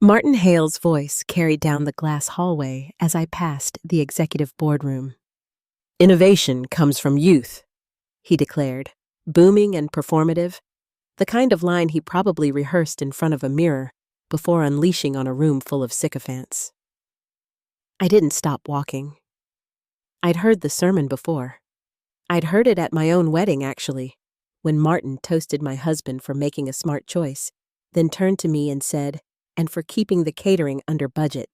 Martin Hale's voice carried down the glass hallway as I passed the executive boardroom. Innovation comes from youth, he declared, booming and performative, the kind of line he probably rehearsed in front of a mirror before unleashing on a room full of sycophants. I didn't stop walking. I'd heard the sermon before. I'd heard it at my own wedding, actually, when Martin toasted my husband for making a smart choice, then turned to me and said, "And for keeping the catering under budget."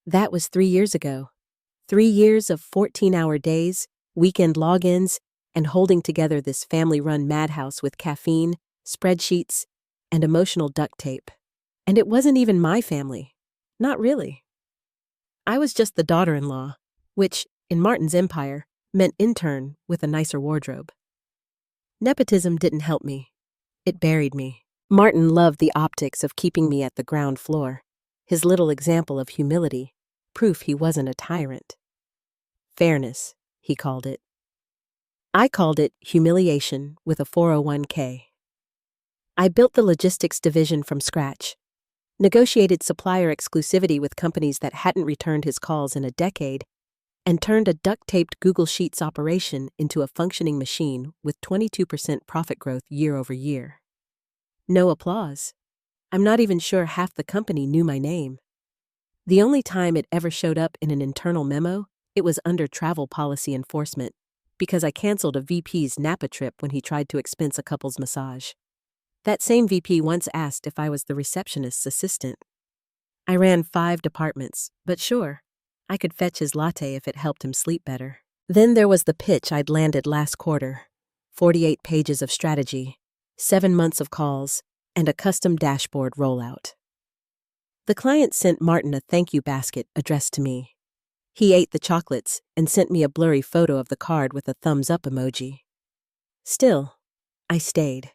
That was 3 years ago. 3 years of 14-hour days, weekend logins, and holding together this family-run madhouse with caffeine, spreadsheets, and emotional duct tape. And it wasn't even my family. Not really. I was just the daughter-in-law, which, in Martin's empire, meant intern with a nicer wardrobe. Nepotism didn't help me. It buried me. Martin loved the optics of keeping me at the ground floor, his little example of humility, proof he wasn't a tyrant. Fairness, he called it. I called it humiliation with a 401k. I built the logistics division from scratch, negotiated supplier exclusivity with companies that hadn't returned his calls in a decade, and turned a duct-taped Google Sheets operation into a functioning machine with 22% profit growth year over year. No applause. I'm not even sure half the company knew my name. The only time it ever showed up in an internal memo, it was under travel policy enforcement, because I canceled a VP's Napa trip when he tried to expense a couple's massage. That same VP once asked if I was the receptionist's assistant. I ran 5 departments, but sure, I could fetch his latte if it helped him sleep better. Then there was the pitch I'd landed last quarter. 48 pages of strategy, 7 months of calls, and a custom dashboard rollout. The client sent Martin a thank you basket addressed to me. He ate the chocolates and sent me a blurry photo of the card with a thumbs up emoji. Still, I stayed.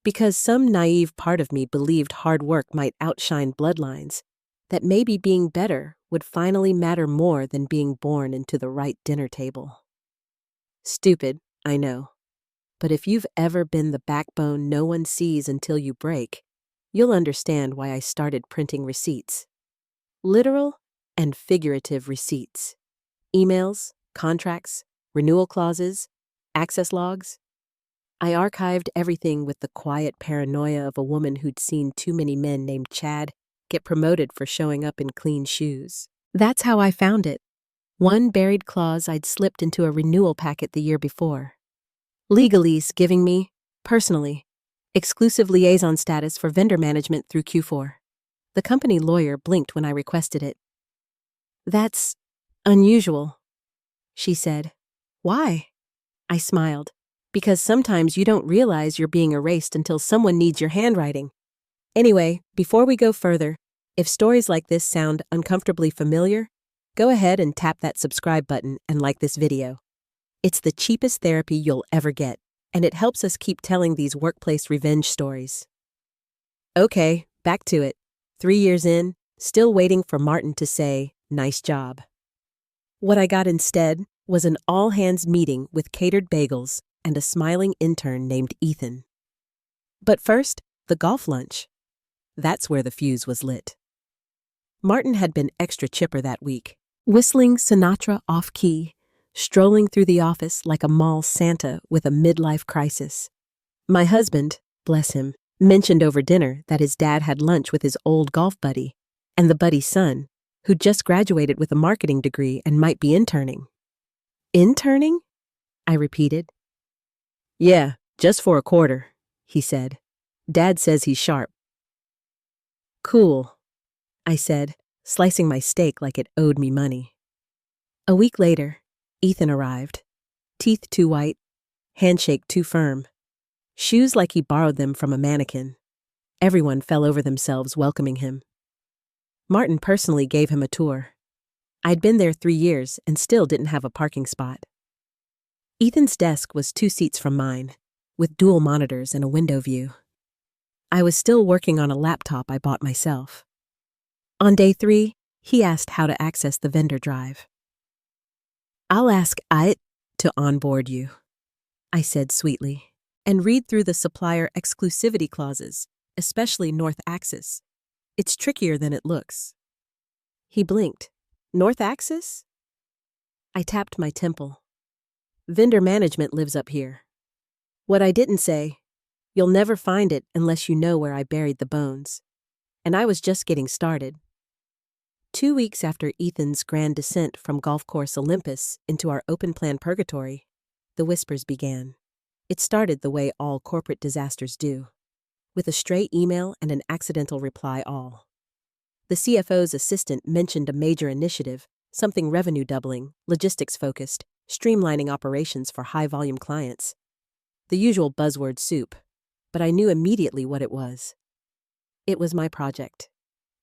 Because some naive part of me believed hard work might outshine bloodlines, that maybe being better would finally matter more than being born into the right dinner table. Stupid, I know. But if you've ever been the backbone no one sees until you break, you'll understand why I started printing receipts. Literal and figurative receipts. Emails, contracts, renewal clauses, access logs. I archived everything with the quiet paranoia of a woman who'd seen too many men named Chad get promoted for showing up in clean shoes. That's how I found it. One buried clause I'd slipped into a renewal packet the year before. Legalese giving me, personally, exclusive liaison status for vendor management through Q4. The company lawyer blinked when I requested it. "That's unusual," she said. "Why?" I smiled. "Because sometimes you don't realize you're being erased until someone needs your handwriting. Anyway, before we go further, if stories like this sound uncomfortably familiar, go ahead and tap that subscribe button and like this video. It's the cheapest therapy you'll ever get, and it helps us keep telling these workplace revenge stories. Okay, back to it. 3 years in, still waiting for Martin to say, "Nice job." What I got instead was an all-hands meeting with catered bagels and a smiling intern named Ethan. But first, the golf lunch. That's where the fuse was lit. Martin had been extra chipper that week, whistling Sinatra off-key, strolling through the office like a mall Santa with a midlife crisis. My husband, bless him, mentioned over dinner that his dad had lunch with his old golf buddy, and the buddy's son, who'd just graduated with a marketing degree and might be interning. "Interning?" I repeated. "Yeah, just for a quarter," he said. "Dad says he's sharp." "Cool," I said, slicing my steak like it owed me money. A week later, Ethan arrived. Teeth too white, handshake too firm. Shoes like he borrowed them from a mannequin. Everyone fell over themselves welcoming him. Martin personally gave him a tour. I'd been there 3 years and still didn't have a parking spot. Ethan's desk was 2 seats from mine, with dual monitors and a window view. I was still working on a laptop I bought myself. On day 3, he asked how to access the vendor drive. "I'll ask IT to onboard you," I said sweetly, "and read through the supplier exclusivity clauses, especially North Axis. It's trickier than it looks. He blinked. North Axis? I tapped my temple. Vendor management lives up here. What I didn't say, you'll never find it unless you know where I buried the bones. And I was just getting started. 2 weeks after Ethan's grand descent from golf course Olympus into our open-plan purgatory, the whispers began. It started the way all corporate disasters do, with a stray email and an accidental reply all. The CFO's assistant mentioned a major initiative, something revenue doubling, logistics-focused, streamlining operations for high-volume clients. The usual buzzword soup, but I knew immediately what it was. It was my project.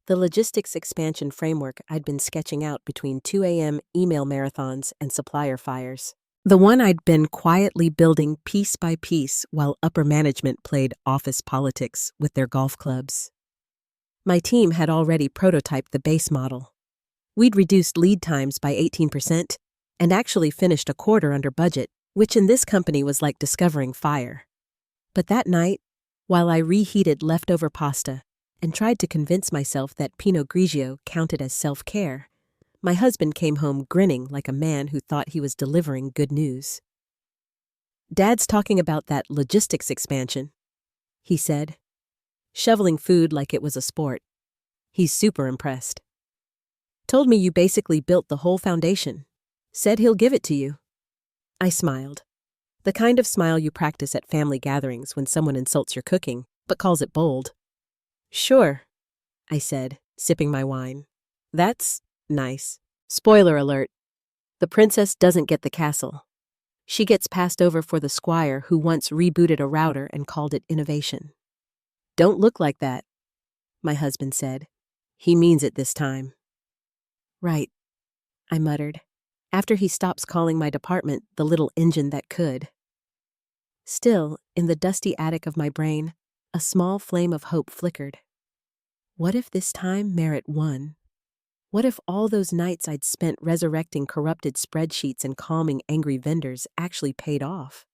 The logistics expansion framework I'd been sketching out between 2 a.m. email marathons and supplier fires. The one I'd been quietly building piece by piece while upper management played office politics with their golf clubs. My team had already prototyped the base model. We'd reduced lead times by 18% and actually finished a quarter under budget, which in this company was like discovering fire. But that night, while I reheated leftover pasta and tried to convince myself that Pinot Grigio counted as self-care, my husband came home grinning like a man who thought he was delivering good news. "Dad's talking about that logistics expansion," he said, shoveling food like it was a sport. He's super impressed. "Told me you basically built the whole foundation. Said he'll give it to you." I smiled. The kind of smile you practice at family gatherings when someone insults your cooking, but calls it bold. "Sure," I said, sipping my wine. "That's nice. Spoiler alert. The princess doesn't get the castle. She gets passed over for the squire who once rebooted a router and called it innovation." "Don't look like that," my husband said. "He means it this time." "Right," I muttered, after he stops calling my department the little engine that could. Still, in the dusty attic of my brain, a small flame of hope flickered. What if this time merit won? What if all those nights I'd spent resurrecting corrupted spreadsheets and calming angry vendors actually paid off?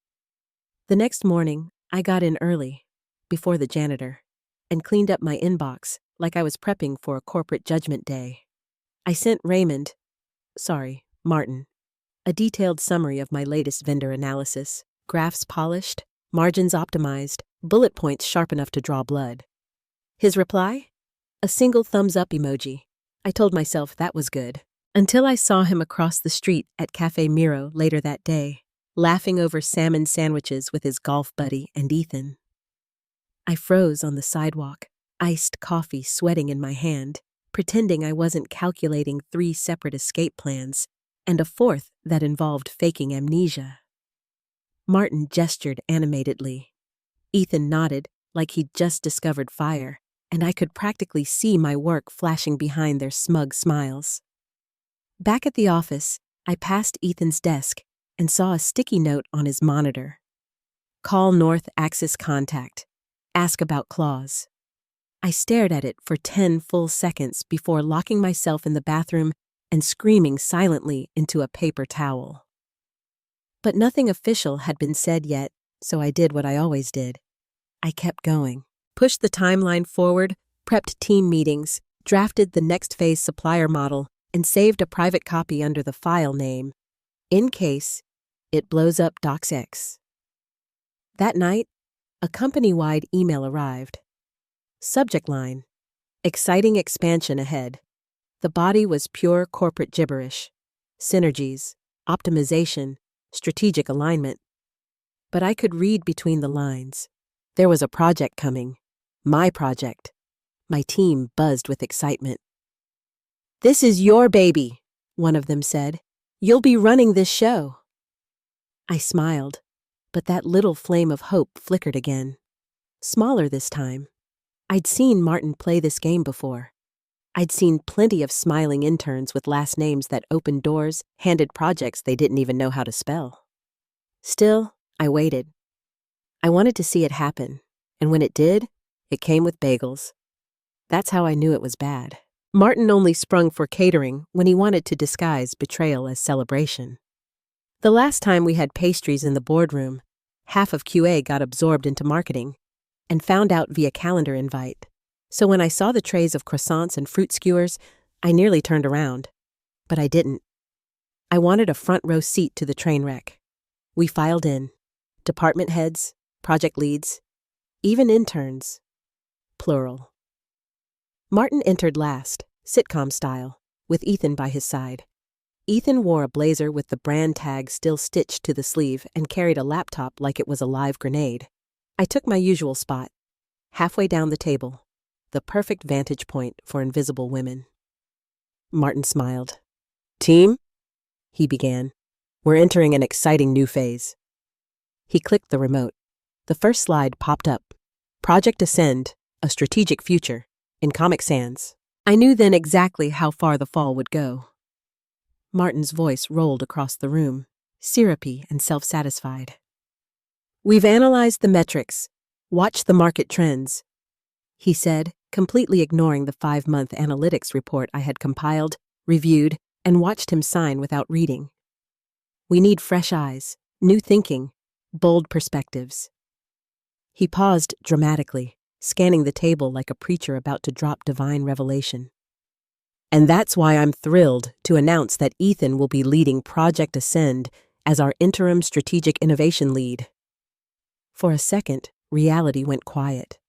The next morning, I got in early, before the janitor, and cleaned up my inbox like I was prepping for a corporate judgment day. I sent Martin, a detailed summary of my latest vendor analysis, graphs polished, margins optimized, bullet points sharp enough to draw blood. His reply? A single thumbs-up emoji. I told myself that was good, until I saw him across the street at Cafe Miro later that day, laughing over salmon sandwiches with his golf buddy and Ethan. I froze on the sidewalk, iced coffee sweating in my hand, pretending I wasn't calculating 3 separate escape plans, and a 4th that involved faking amnesia. Martin gestured animatedly. Ethan nodded like he'd just discovered fire, and I could practically see my work flashing behind their smug smiles. Back at the office, I passed Ethan's desk and saw a sticky note on his monitor. "Call North Axis contact. Ask about clause." I stared at it for 10 full seconds before locking myself in the bathroom and screaming silently into a paper towel. But nothing official had been said yet, so I did what I always did. I kept going, pushed the timeline forward, prepped team meetings, drafted the next phase supplier model, and saved a private copy under the file name, in case it blows up DocsX. That night, a company-wide email arrived. Subject line: exciting expansion ahead. The body was pure corporate gibberish. Synergies, optimization, strategic alignment. But I could read between the lines. There was a project coming. My project. My team buzzed with excitement. "This is your baby," one of them said. "You'll be running this show." I smiled, but that little flame of hope flickered again. Smaller this time. I'd seen Martin play this game before. I'd seen plenty of smiling interns with last names that opened doors, handed projects they didn't even know how to spell. Still, I waited. I wanted to see it happen, and when it did, it came with bagels. That's how I knew it was bad. Martin only sprung for catering when he wanted to disguise betrayal as celebration. The last time we had pastries in the boardroom, half of QA got absorbed into marketing and found out via calendar invite. So when I saw the trays of croissants and fruit skewers, I nearly turned around. But I didn't. I wanted a front row seat to the train wreck. We filed in. Department heads, project leads, even interns. Plural. Martin entered last, sitcom style, with Ethan by his side. Ethan wore a blazer with the brand tag still stitched to the sleeve and carried a laptop like it was a live grenade. I took my usual spot, halfway down the table, the perfect vantage point for invisible women. Martin smiled. "Team?" he began. "We're entering an exciting new phase." He clicked the remote. The first slide popped up. Project Ascend, a strategic future, in Comic Sans. I knew then exactly how far the fall would go. Martin's voice rolled across the room, syrupy and self-satisfied. "We've analyzed the metrics, watched the market trends," he said, completely ignoring the 5-month analytics report I had compiled, reviewed, and watched him sign without reading. "We need fresh eyes, new thinking, bold perspectives." He paused dramatically, scanning the table like a preacher about to drop divine revelation. "And that's why I'm thrilled to announce that Ethan will be leading Project Ascend as our interim strategic innovation lead." For a second, reality went quiet.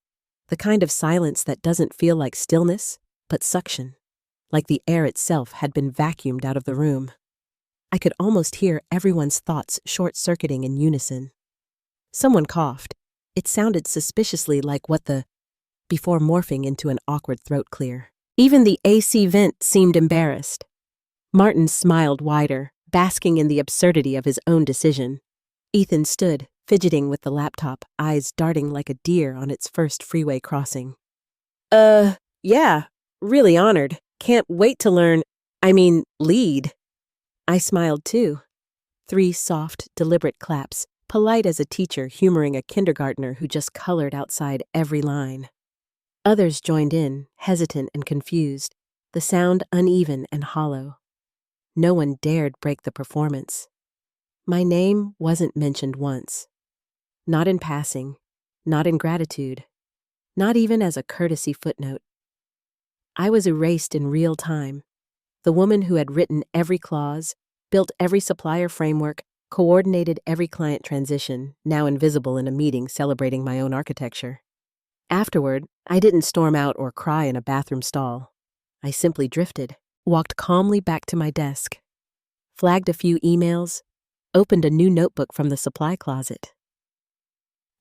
The kind of silence that doesn't feel like stillness, but suction, like the air itself had been vacuumed out of the room. I could almost hear everyone's thoughts short-circuiting in unison. Someone coughed. It sounded suspiciously like before morphing into an awkward throat clear. Even the AC vent seemed embarrassed. Martin smiled wider, basking in the absurdity of his own decision. Ethan stood, fidgeting with the laptop, eyes darting like a deer on its first freeway crossing. Yeah, really honored. Can't wait to lead." I smiled too. 3 soft, deliberate claps, polite as a teacher humoring a kindergartner who just colored outside every line. Others joined in, hesitant and confused, the sound uneven and hollow. No one dared break the performance. My name wasn't mentioned once. Not in passing, not in gratitude, not even as a courtesy footnote. I was erased in real time. The woman who had written every clause, built every supplier framework, coordinated every client transition, now invisible in a meeting celebrating my own architecture. Afterward, I didn't storm out or cry in a bathroom stall. I simply drifted, walked calmly back to my desk, flagged a few emails, opened a new notebook from the supply closet.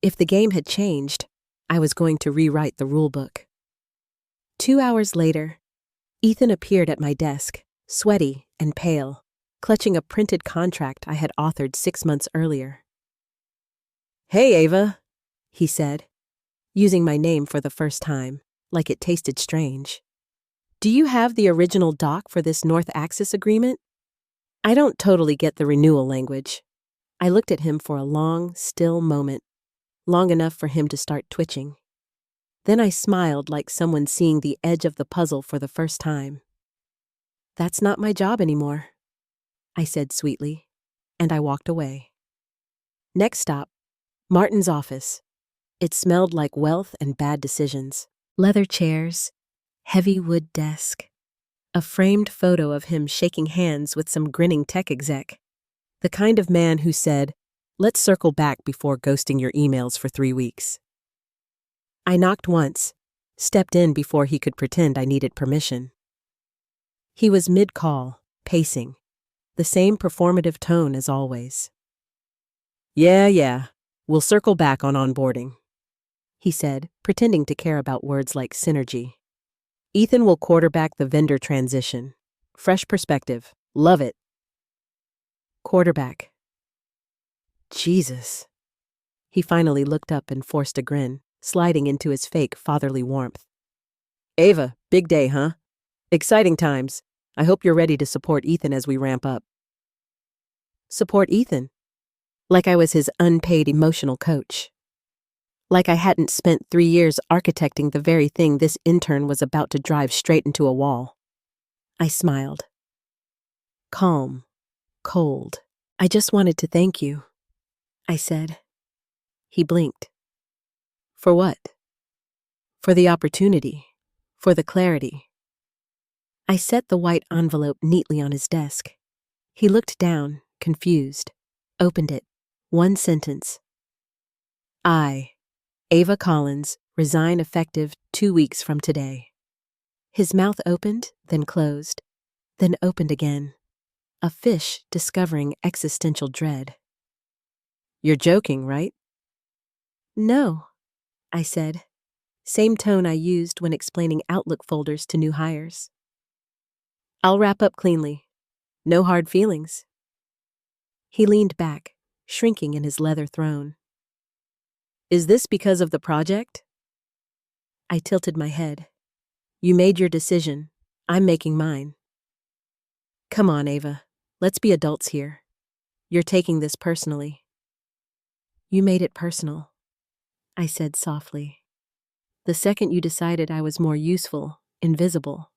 If the game had changed, I was going to rewrite the rulebook. 2 hours later, Ethan appeared at my desk, sweaty and pale, clutching a printed contract I had authored 6 months earlier. "Hey, Ava," he said, using my name for the first time, like it tasted strange. "Do you have the original doc for this North Axis agreement?" I don't totally get the renewal language. I looked at him for a long, still moment, long enough for him to start twitching. Then I smiled like someone seeing the edge of the puzzle for the first time. "That's not my job anymore," I said sweetly, and I walked away. Next stop, Martin's office. It smelled like wealth and bad decisions. Leather chairs, heavy wood desk, a framed photo of him shaking hands with some grinning tech exec. The kind of man who said, "Let's circle back before ghosting your emails for 3 weeks." I knocked once, stepped in before he could pretend I needed permission. He was mid-call, pacing, the same performative tone as always. Yeah, we'll circle back on onboarding," he said, pretending to care about words like synergy. "Ethan will quarterback the vendor transition. Fresh perspective. Love it." Quarterback. Jesus. He finally looked up and forced a grin, sliding into his fake fatherly warmth. "Ava, big day, huh? Exciting times. I hope you're ready to support Ethan as we ramp up." Support Ethan? Like I was his unpaid emotional coach. Like I hadn't spent 3 years architecting the very thing this intern was about to drive straight into a wall. I smiled. Calm, cold. "I just wanted to thank you," I said. He blinked. "For what?" "For the opportunity," For the clarity. I set the white envelope neatly on his desk. He looked down, confused, opened it. One sentence. I, Ava Collins, resign effective 2 weeks from today. His mouth opened, then closed, then opened again. A fish discovering existential dread. You're joking, right? No, I said. Same tone I used when explaining Outlook folders to new hires. I'll wrap up cleanly. No hard feelings. He leaned back, shrinking in his leather throne. Is this because of the project? I tilted my head. You made your decision. I'm making mine. Come on, Ava. Let's be adults here. You're taking this personally. You made it personal, I said softly. The second you decided I was more useful, invisible.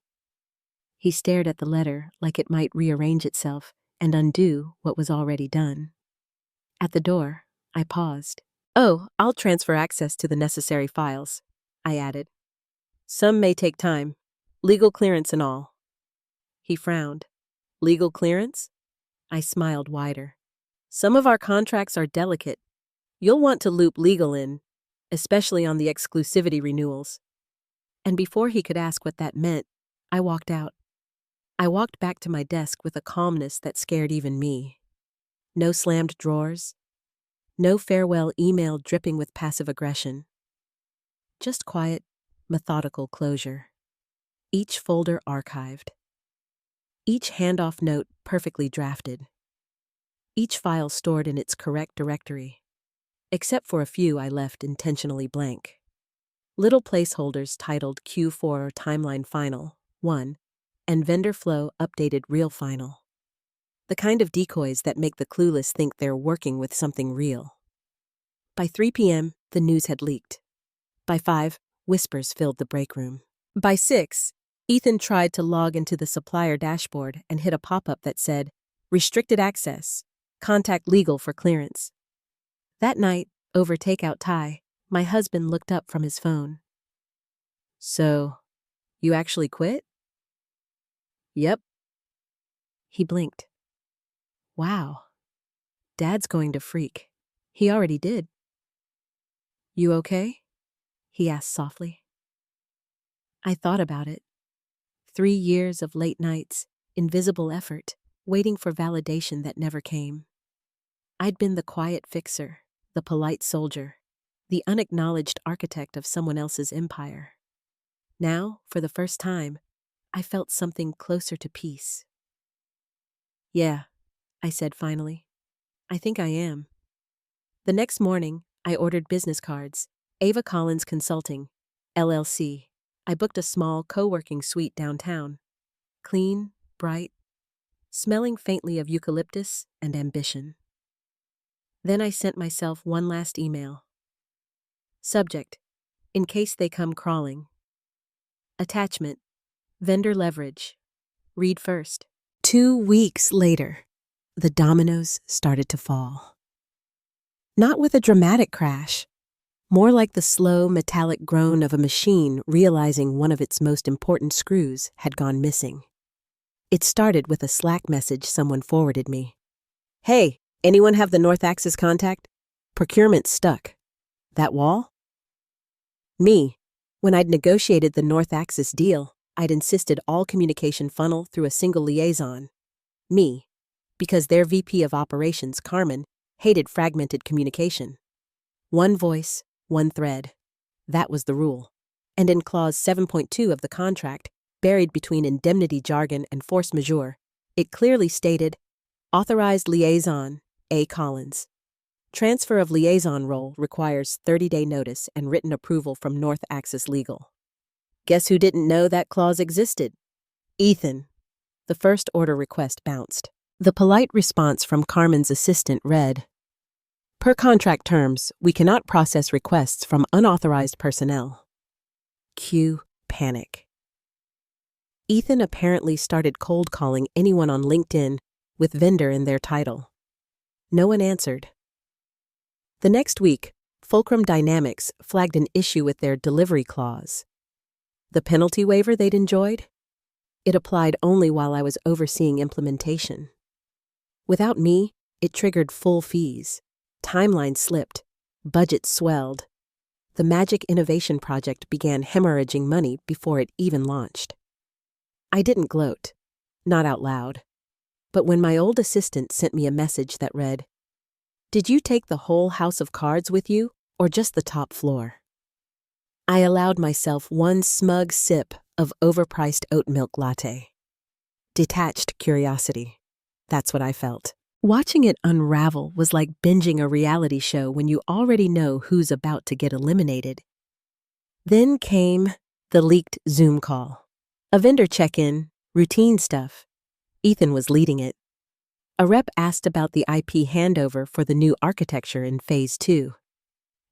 He stared at the letter like it might rearrange itself and undo what was already done. At the door, I paused. Oh, I'll transfer access to the necessary files, I added. Some may take time, legal clearance and all. He frowned. Legal clearance? I smiled wider. Some of our contracts are delicate. You'll want to loop legal in, especially on the exclusivity renewals. And before he could ask what that meant, I walked out. I walked back to my desk with a calmness that scared even me. No slammed drawers. No farewell email dripping with passive aggression. Just quiet, methodical closure. Each folder archived. Each handoff note perfectly drafted. Each file stored in its correct directory. Except for a few I left intentionally blank. Little placeholders titled Q4 Timeline Final 1 and Vendor Flow Updated Real Final. The kind of decoys that make the clueless think they're working with something real. By 3 p.m., the news had leaked. By 5, whispers filled the break room. By 6, Ethan tried to log into the supplier dashboard and hit a pop-up that said, Restricted access. Contact legal for clearance. That night, over takeout Thai, my husband looked up from his phone. So, you actually quit? Yep. He blinked. Wow. Dad's going to freak. He already did. You okay? He asked softly. I thought about it. 3 years of late nights, invisible effort, waiting for validation that never came. I'd been the quiet fixer, the polite soldier, the unacknowledged architect of someone else's empire. Now, for the first time, I felt something closer to peace. Yeah, I said finally. I think I am. The next morning, I ordered business cards. Ava Collins Consulting, LLC. I booked a small co-working suite downtown. Clean, bright, smelling faintly of eucalyptus and ambition. Then I sent myself one last email. Subject, in case they come crawling. Attachment, vendor leverage. Read first. 2 weeks later, the dominoes started to fall. Not with a dramatic crash, more like the slow, metallic groan of a machine realizing one of its most important screws had gone missing. It started with a Slack message someone forwarded me. Hey, anyone have the North Axis contact? Procurement stuck. That wall? Me. When I'd negotiated the North Axis deal, I'd insisted all communication funnel through a single liaison. Me. Because their VP of Operations, Carmen, hated fragmented communication. One voice, one thread. That was the rule. And in Clause 7.2 of the contract, buried between indemnity jargon and force majeure, it clearly stated, Authorized Liaison, A. Collins. Transfer of liaison role requires 30-day notice and written approval from North Axis Legal. Guess who didn't know that clause existed? Ethan. The first order request bounced. The polite response from Carmen's assistant read, Per contract terms, we cannot process requests from unauthorized personnel. Cue panic. Ethan apparently started cold calling anyone on LinkedIn with vendor in their title. No one answered. The next week, Fulcrum Dynamics flagged an issue with their delivery clause. The penalty waiver they'd enjoyed? It applied only while I was overseeing implementation. Without me, it triggered full fees. Timeline slipped. Budget swelled. The Magic Innovation Project began hemorrhaging money before it even launched. I didn't gloat, not out loud. But when my old assistant sent me a message that read, "Did you take the whole house of cards with you, or just the top floor?" I allowed myself one smug sip of overpriced oat milk latte. Detached curiosity. That's what I felt. Watching it unravel was like binging a reality show when you already know who's about to get eliminated. Then came the leaked Zoom call. A vendor check-in, routine stuff. Ethan was leading it. A rep asked about the IP handover for the new architecture in Phase 2.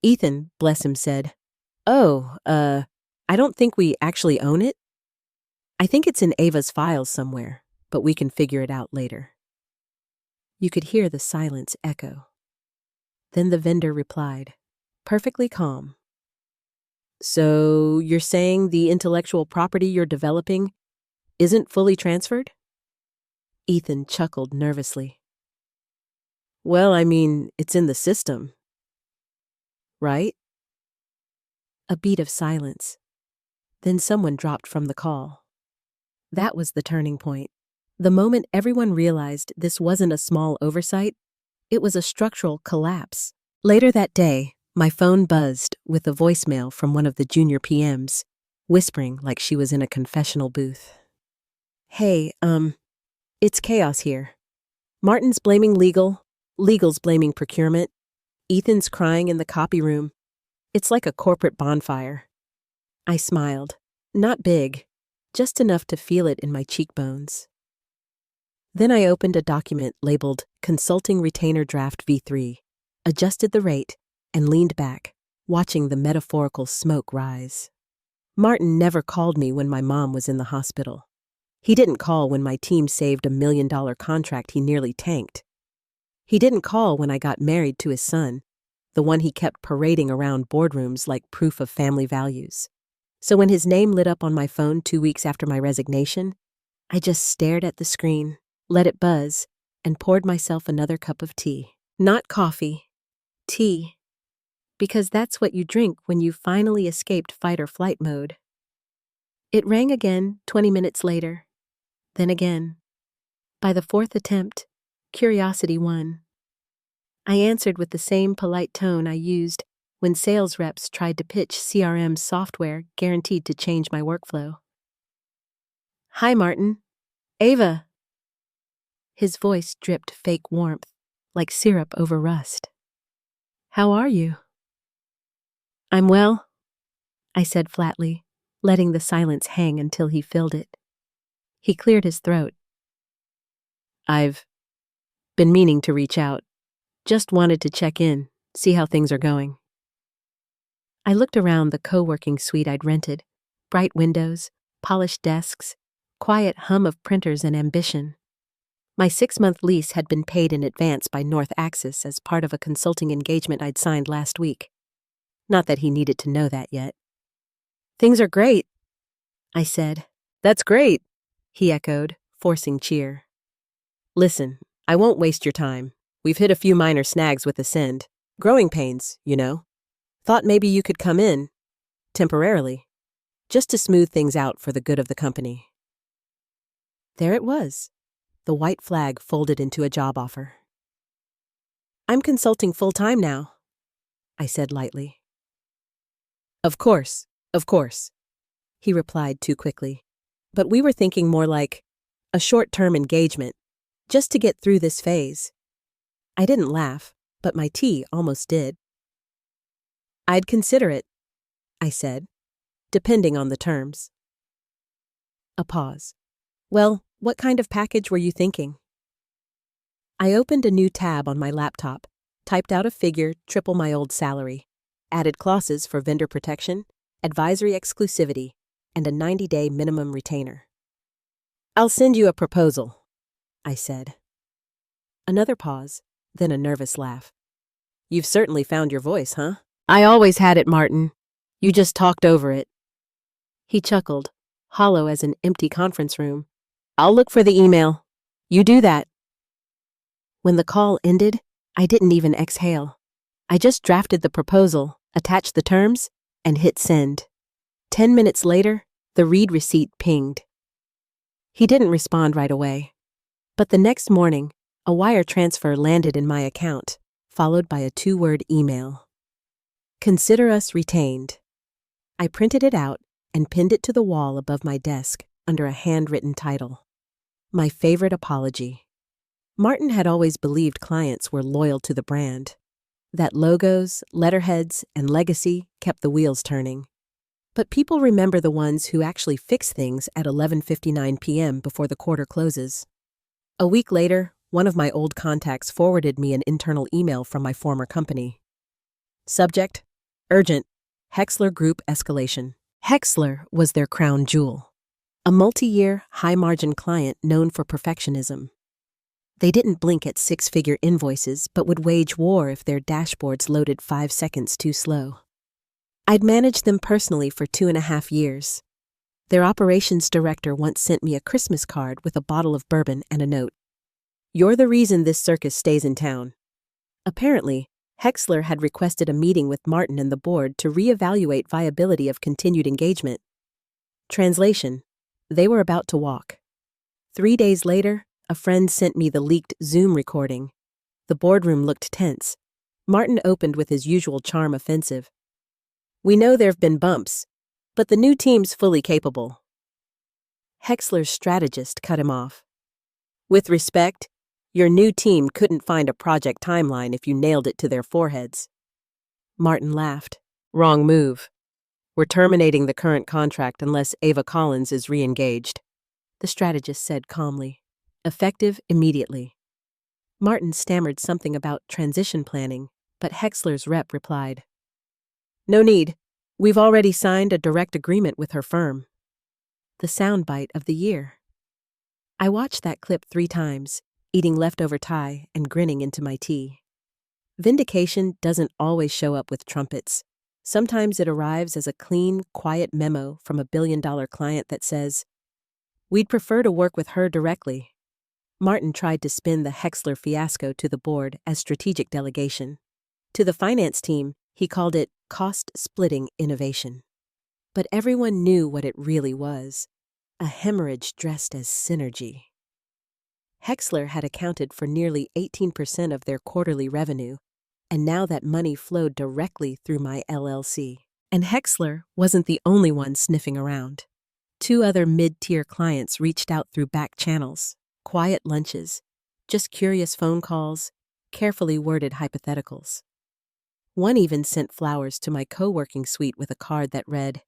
Ethan, bless him, said, I don't think we actually own it. I think it's in Ava's files somewhere, but we can figure it out later." You could hear the silence echo. Then the vendor replied, perfectly calm. "So you're saying the intellectual property you're developing isn't fully transferred?" Ethan chuckled nervously. "Well, I mean, it's in the system, right?" A beat of silence. Then someone dropped from the call. That was the turning point. The moment everyone realized this wasn't a small oversight, it was a structural collapse. Later that day, my phone buzzed with a voicemail from one of the junior PMs, whispering like she was in a confessional booth. "Hey, it's chaos here. Martin's blaming legal's blaming procurement, Ethan's crying in the copy room. It's like a corporate bonfire." I smiled. Not big, just enough to feel it in my cheekbones. Then I opened a document labeled Consulting Retainer Draft V3, adjusted the rate, and leaned back, watching the metaphorical smoke rise. Martin never called me when my mom was in the hospital. He didn't call when my team saved $1 million contract he nearly tanked. He didn't call when I got married to his son, the one he kept parading around boardrooms like proof of family values. So when his name lit up on my phone 2 weeks after my resignation, I just stared at the screen, let it buzz, and poured myself another cup of tea. Not coffee, tea. Because that's what you drink when you finally escaped fight or flight mode. It rang again 20 minutes later, then again. By the fourth attempt, curiosity won. I answered with the same polite tone I used when sales reps tried to pitch CRM software guaranteed to change my workflow. "Hi, Martin. Ava." His voice dripped fake warmth, like syrup over rust. "How are you?" "I'm well," I said flatly, letting the silence hang until he filled it. He cleared his throat. "I've been meaning to reach out. Just wanted to check in, see how things are going." I looked around the co-working suite I'd rented. Bright windows, polished desks, quiet hum of printers and ambition. My 6-month lease had been paid in advance by North Axis as part of a consulting engagement I'd signed last week. Not that he needed to know that yet. "Things are great," I said. "That's great," he echoed, forcing cheer. "Listen, I won't waste your time. We've hit a few minor snags with Ascend. Growing pains, you know. Thought maybe you could come in, temporarily, just to smooth things out for the good of the company." There it was, the white flag folded into a job offer. "I'm consulting full-time now," I said lightly. Of course," he replied too quickly. "But we were thinking more like a short-term engagement, just to get through this phase." I didn't laugh, but my tea almost did. "I'd consider it," I said, "depending on the terms." A pause. "Well, what kind of package were you thinking?" I opened a new tab on my laptop, typed out a figure triple my old salary, added clauses for vendor protection, advisory exclusivity, and a 90-day minimum retainer. "I'll send you a proposal," I said. Another pause, then a nervous laugh. "You've certainly found your voice, huh?" "I always had it, Martin. You just talked over it." He chuckled, hollow as an empty conference room. I'll look for the email. You do that. When the call ended, I didn't even exhale. I just drafted the proposal, attached the terms, and hit send. 10 minutes later, the read receipt pinged. He didn't respond right away. But the next morning, a wire transfer landed in my account, followed by a 2-word email. Consider us retained. I printed it out and pinned it to the wall above my desk under a handwritten title. My favorite apology. Martin had always believed clients were loyal to the brand, that logos, letterheads, and legacy kept the wheels turning. But people remember the ones who actually fix things at 11:59 p.m. before the quarter closes. A week later, one of my old contacts forwarded me an internal email from my former company. Subject: Urgent. Hexler Group escalation. Hexler was their crown jewel, a multi-year, high-margin client known for perfectionism. They didn't blink at 6-figure invoices but would wage war if their dashboards loaded 5 seconds too slow. I'd managed them personally for 2.5 years. Their operations director once sent me a Christmas card with a bottle of bourbon and a note. You're the reason this circus stays in town. Apparently, Hexler had requested a meeting with Martin and the board to reevaluate viability of continued engagement. Translation: they were about to walk. 3 days later, a friend sent me the leaked Zoom recording. The boardroom looked tense. Martin opened with his usual charm offensive. We know there've been bumps, but the new team's fully capable. Hexler's strategist cut him off. With respect, your new team couldn't find a project timeline if you nailed it to their foreheads. Martin laughed. Wrong move. We're terminating the current contract unless Ava Collins is re-engaged, the strategist said calmly. Effective immediately. Martin stammered something about transition planning, but Hexler's rep replied, No need. We've already signed a direct agreement with her firm. The soundbite of the year. I watched that clip 3 times, eating leftover Thai and grinning into my tea. Vindication doesn't always show up with trumpets. Sometimes it arrives as a clean, quiet memo from a billion-dollar client that says, We'd prefer to work with her directly. Martin tried to spin the Hexler fiasco to the board as strategic delegation. To the finance team, he called it cost-splitting innovation. But everyone knew what it really was, a hemorrhage dressed as synergy. Hexler had accounted for nearly 18% of their quarterly revenue, and now that money flowed directly through my LLC. And Hexler wasn't the only one sniffing around. 2 other mid-tier clients reached out through back channels, quiet lunches, just curious phone calls, carefully worded hypotheticals. One even sent flowers to my co-working suite with a card that read,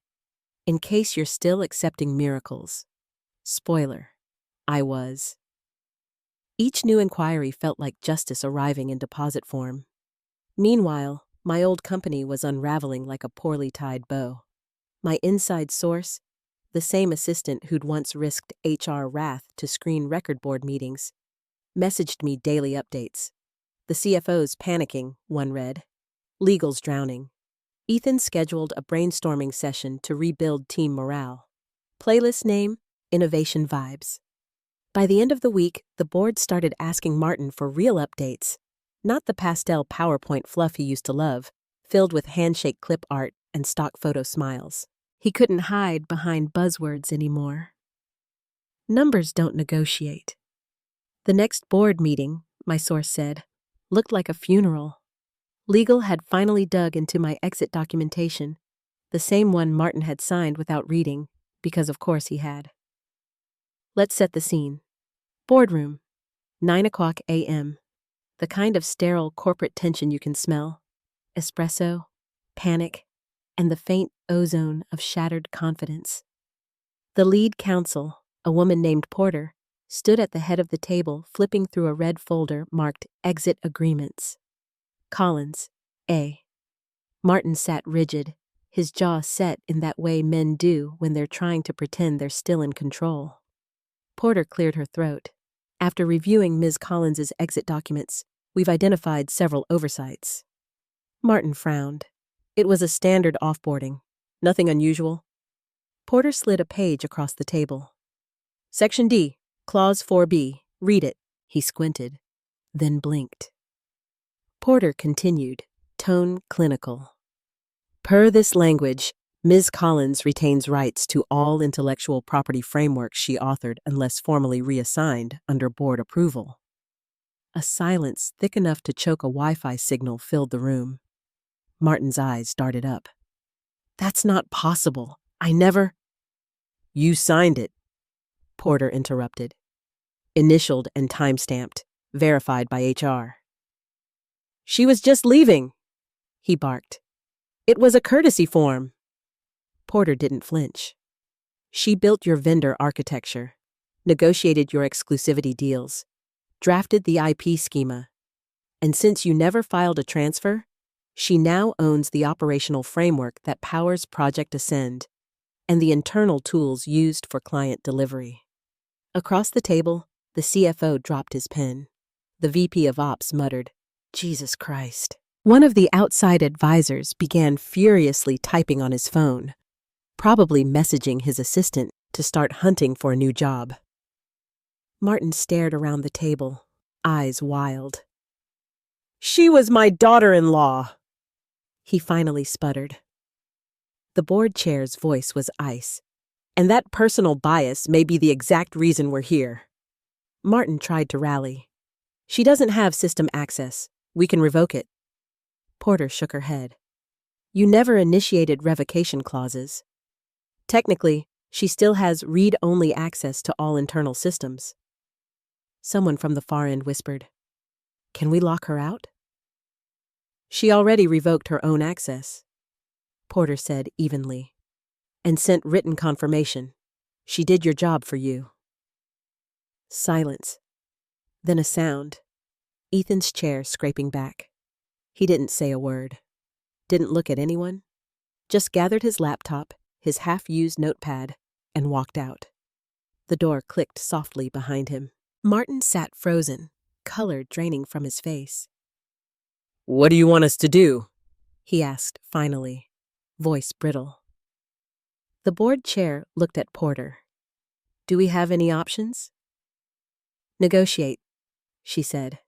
In case you're still accepting miracles. Spoiler, I was. Each new inquiry felt like justice arriving in deposit form. Meanwhile, my old company was unraveling like a poorly tied bow. My inside source, the same assistant who'd once risked HR wrath to screen record board meetings, messaged me daily updates. The CFO's panicking, one read. Legal's drowning. Ethan scheduled a brainstorming session to rebuild team morale. Playlist name, Innovation Vibes. By the end of the week, the board started asking Martin for real updates, not the pastel PowerPoint fluff he used to love, filled with handshake clip art and stock photo smiles. He couldn't hide behind buzzwords anymore. Numbers don't negotiate. The next board meeting, my source said, looked like a funeral. Legal had finally dug into my exit documentation, the same one Martin had signed without reading, because of course he had. Let's set the scene. Boardroom, 9:00 a.m. The kind of sterile corporate tension you can smell. Espresso, panic, and the faint ozone of shattered confidence. The lead counsel, a woman named Porter, stood at the head of the table flipping through a red folder marked Exit Agreements. Collins, A. Martin sat rigid, his jaw set in that way men do when they're trying to pretend they're still in control. Porter cleared her throat. After reviewing Ms. Collins's exit documents, we've identified several oversights. Martin frowned. It was a standard offboarding. Nothing unusual. Porter slid a page across the table. Section D, Clause 4B. Read it. He squinted, then blinked. Porter continued, tone clinical. Per this language, Ms. Collins retains rights to all intellectual property frameworks she authored unless formally reassigned under board approval. A silence thick enough to choke a Wi-Fi signal filled the room. Martin's eyes darted up. That's not possible. I never— You signed it, Porter interrupted. Initialed and time-stamped, verified by HR. She was just leaving, he barked. It was a courtesy form. Porter didn't flinch. She built your vendor architecture, negotiated your exclusivity deals, drafted the IP schema, and since you never filed a transfer, she now owns the operational framework that powers Project Ascend and the internal tools used for client delivery. Across the table, the CFO dropped his pen. The VP of Ops muttered, Jesus Christ. One of the outside advisors began furiously typing on his phone, probably messaging his assistant to start hunting for a new job. Martin stared around the table, eyes wild. She was my daughter-in-law, he finally sputtered. The board chair's voice was ice, and that personal bias may be the exact reason we're here. Martin tried to rally. She doesn't have system access. We can revoke it. Porter shook her head. You never initiated revocation clauses. Technically, she still has read-only access to all internal systems. Someone from the far end whispered, Can we lock her out? She already revoked her own access, Porter said evenly, and sent written confirmation. She did your job for you. Silence. Then a sound. Ethan's chair scraping back. He didn't say a word. Didn't look at anyone. Just gathered his laptop, his half-used notepad, and walked out. The door clicked softly behind him. Martin sat frozen, color draining from his face. What do you want us to do? He asked finally, voice brittle. The board chair looked at Porter. Do we have any options? Negotiate, she said,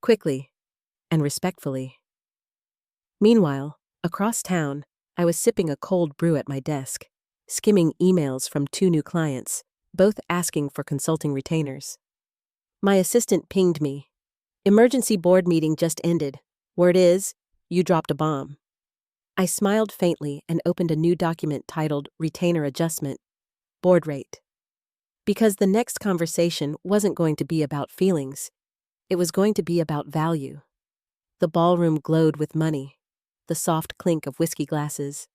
quickly and respectfully. Meanwhile, across town, I was sipping a cold brew at my desk, skimming emails from 2 new clients, both asking for consulting retainers. My assistant pinged me. Emergency board meeting just ended. Word is, you dropped a bomb. I smiled faintly and opened a new document titled Retainer Adjustment, Board Rate. Because the next conversation wasn't going to be about feelings. It was going to be about value. The ballroom glowed with money, the soft clink of whiskey glasses,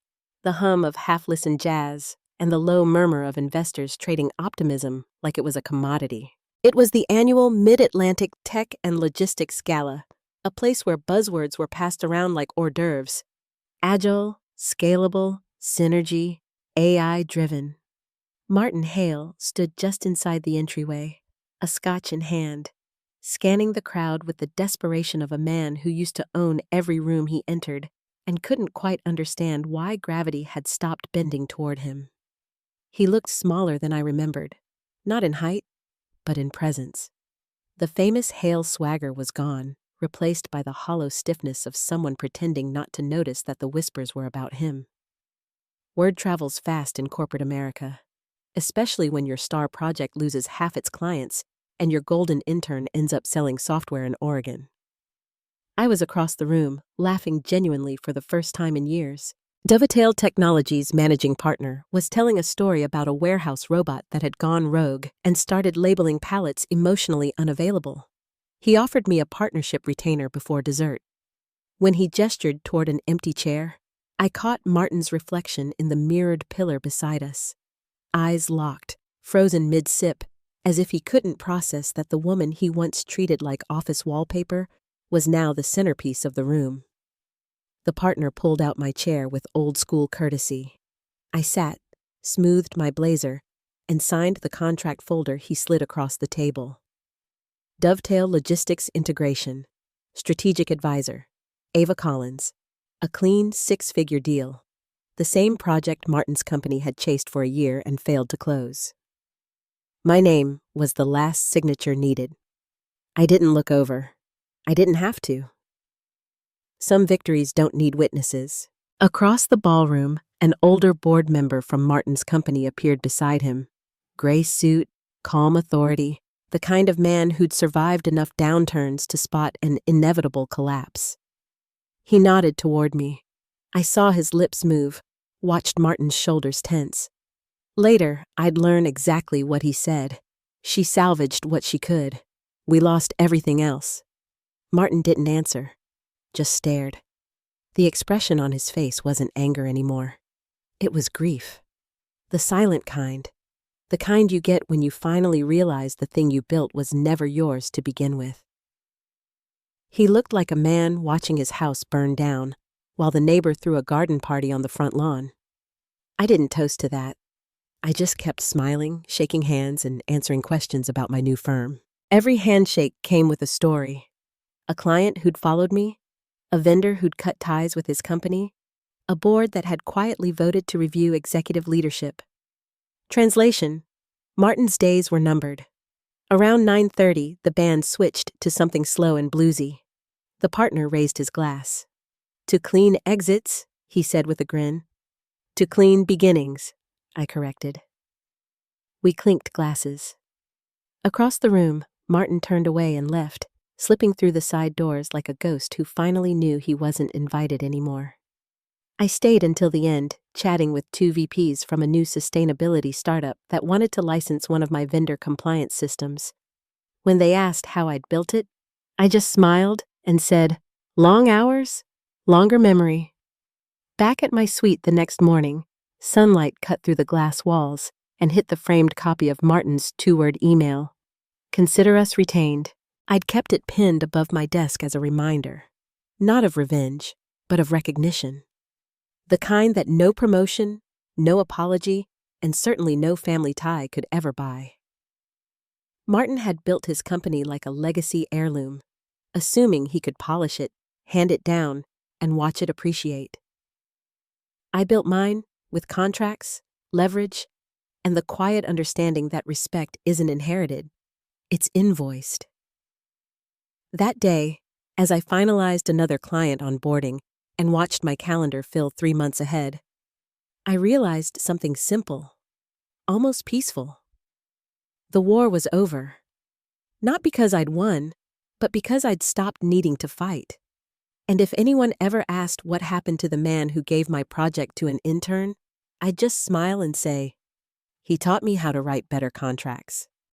the hum of half-listened jazz, and the low murmur of investors trading optimism like it was a commodity. It was the annual Mid-Atlantic Tech and Logistics Gala, a place where buzzwords were passed around like hors d'oeuvres. Agile, scalable, synergy, AI-driven. Martin Hale stood just inside the entryway, a scotch in hand, scanning the crowd with the desperation of a man who used to own every room he entered and couldn't quite understand why gravity had stopped bending toward him. He looked smaller than I remembered, not in height, but in presence. The famous Hale swagger was gone, replaced by the hollow stiffness of someone pretending not to notice that the whispers were about him. Word travels fast in corporate America, especially when your star project loses half its clients and your golden intern ends up selling software in Oregon. I was across the room, laughing genuinely for the first time in years. Dovetail Technologies' managing partner was telling a story about a warehouse robot that had gone rogue and started labeling pallets emotionally unavailable. He offered me a partnership retainer before dessert. When he gestured toward an empty chair, I caught Martin's reflection in the mirrored pillar beside us. Eyes locked, frozen mid-sip, as if he couldn't process that the woman he once treated like office wallpaper was now the centerpiece of the room. The partner pulled out my chair with old-school courtesy. I sat, smoothed my blazer, and signed the contract folder he slid across the table. Dovetail Logistics Integration, Strategic Advisor, Ava Collins. A clean 6-figure deal. the same project Martin's company had chased for a year and failed to close. My name was the last signature needed. I didn't look over. I didn't have to. Some victories don't need witnesses. Across the ballroom, an older board member from Martin's company appeared beside him. Gray suit, calm authority, the kind of man who'd survived enough downturns to spot an inevitable collapse. He nodded toward me. I saw his lips move, watched Martin's shoulders tense. Later, I'd learn exactly what he said. She salvaged what she could. We lost everything else. Martin didn't answer, just stared. The expression on his face wasn't anger anymore. It was grief. The silent kind. The kind you get when you finally realize the thing you built was never yours to begin with. He looked like a man watching his house burn down, while the neighbor threw a garden party on the front lawn. I didn't toast to that. I just kept smiling, shaking hands, and answering questions about my new firm. Every handshake came with a story. A client who'd followed me, a vendor who'd cut ties with his company, a board that had quietly voted to review executive leadership. Translation: Martin's days were numbered. Around 9:30, the band switched to something slow and bluesy. The partner raised his glass. "To clean exits," he said with a grin. "To clean beginnings," I corrected. We clinked glasses. Across the room, Martin turned away and left, slipping through the side doors like a ghost who finally knew he wasn't invited anymore. I stayed until the end, chatting with two VPs from a new sustainability startup that wanted to license one of my vendor compliance systems. When they asked how I'd built it, I just smiled and said, "Long hours, longer memory." Back at my suite the next morning, sunlight cut through the glass walls and hit the framed copy of Martin's 2-word email. "Consider us retained." I'd kept it pinned above my desk as a reminder, not of revenge, but of recognition. The kind that no promotion, no apology, and certainly no family tie could ever buy. Martin had built his company like a legacy heirloom, assuming he could polish it, hand it down, and watch it appreciate. I built mine with contracts, leverage, and the quiet understanding that respect isn't inherited, it's invoiced. That day, as I finalized another client onboarding and watched my calendar fill 3 months ahead, I realized something simple, almost peaceful. The war was over. Not because I'd won, but because I'd stopped needing to fight. And if anyone ever asked what happened to the man who gave my project to an intern, I'd just smile and say, "He taught me how to write better contracts."